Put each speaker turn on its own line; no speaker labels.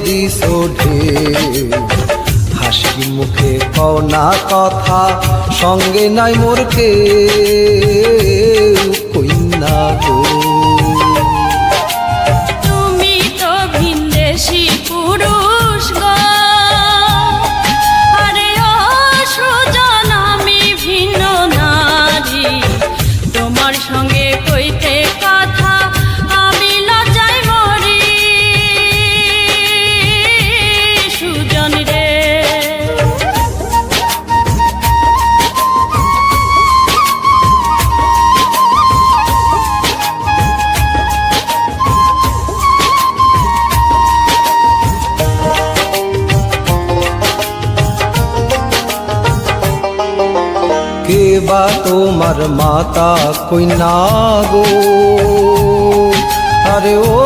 দিছো ঢেউ। হাসি মুখে কও না কথা, সঙ্গে নাই মোর কেউ, কইনা গো।
তুমি তো ভিনদেশী পুরুষ গো, আরে ও সুজন আমি ভিন্ন নারী। তোমার সঙ্গে কইতে কথা আমি লজ্জায় মরি, সুজন রে।
কে বা তোমার মাতা কইনা গো, আরে ও